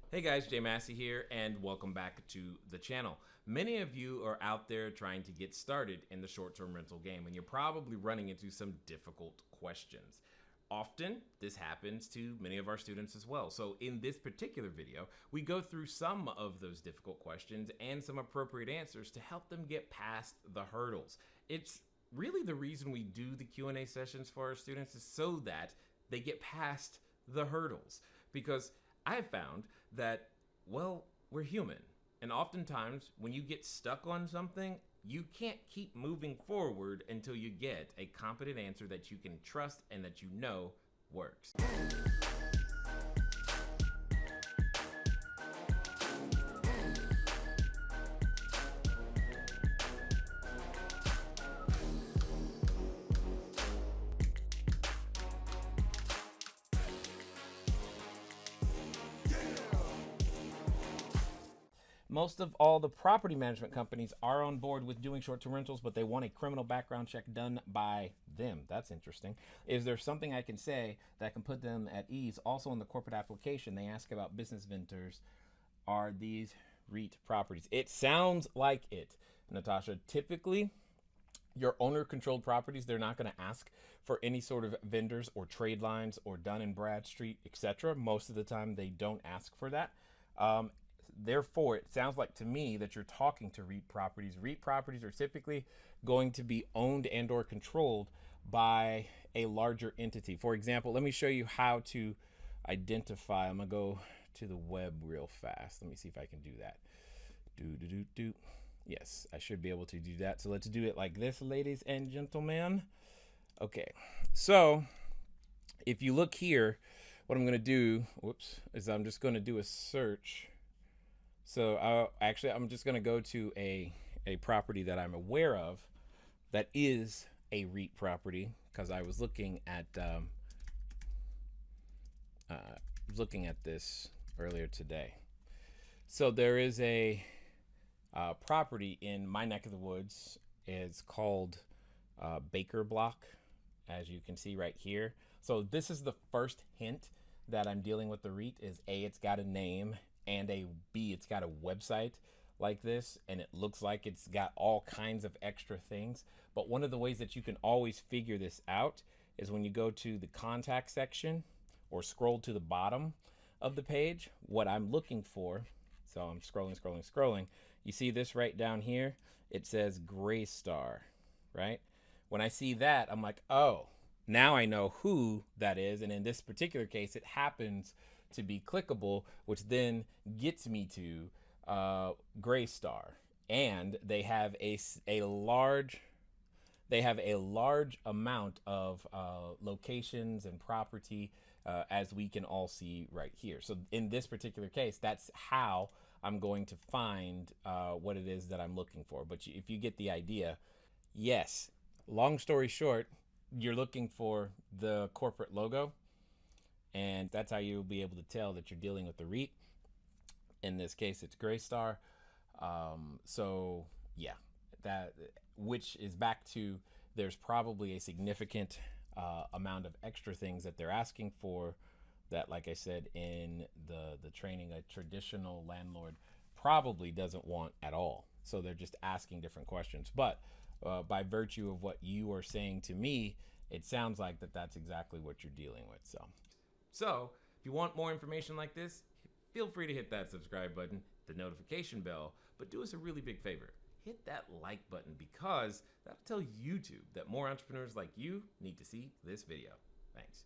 Hey guys, Jay Massey here, and welcome back to the channel. Many of you are out there trying to get started in the short-term rental game, and you're probably running into some difficult questions. Often, this happens to many of our students as well. So in this particular video, we go through some of those difficult questions and some appropriate answers to help them get past the hurdles. It's really the reason we do the Q&A sessions for our students is so that they get past the hurdles. Because I have found that, well, we're human. And oftentimes, when you get stuck on something, you can't keep moving forward until you get a competent answer that you can trust and that you know works. Most of all the property management companies are on board with doing short-term rentals, but they want a criminal background check done by them. That's interesting. Is there something I can say that can put them at ease? Also in the corporate application, they ask about business vendors. Are these REIT properties? It sounds like it, Natasha. Typically, your owner-controlled properties, they're not going to ask for any sort of vendors or trade lines or Dun and Bradstreet, etc. Most of the time, they don't ask for that. Therefore, it sounds like to me that you're talking to REIT properties. REIT properties are typically going to be owned and or controlled by a larger entity. For example, let me show you how to identify. I'm gonna go to the web real fast. Let me see if I can do that. Yes, I should be able to do that. So let's do it like this, ladies and gentlemen. Okay, so if you look here, what I'm gonna do, is I'm just gonna do a search. So I'm just going to go to a property that I'm aware of that is a REIT property, because I was looking at this earlier today. So there is a property in my neck of the woods. It's called Baker Block, as you can see right here. So this is the first hint that I'm dealing with the REIT is A, it's got a name, and a B, it's got a website like this, and it looks like it's got all kinds of extra things. But one of the ways that you can always figure this out is when you go to the contact section or scroll to the bottom of the page, what I'm looking for. So I'm scrolling. You see this right down here? It says Graystar, right? When I see that, I'm like, oh, now I know who that is. And in this particular case, it happens to be clickable, which then gets me to Graystar, and they have a large amount of locations and property, as we can all see right here. So in this particular case, that's how I'm going to find what it is that I'm looking for. But if you get the idea, yes. Long story short, you're looking for the corporate logo, and that's how you'll be able to tell that you're dealing with the REIT. In this case, it's Graystar. So yeah, that, which is back to, there's probably a significant amount of extra things that they're asking for that, like I said, in the training, a traditional landlord probably doesn't want at all. So they're just asking different questions. But by virtue of what you are saying to me, it sounds like that's exactly what you're dealing with. So if you want more information like this, feel free to hit that subscribe button, the notification bell, but do us a really big favor. Hit that like button, because that'll tell YouTube that more entrepreneurs like you need to see this video. Thanks.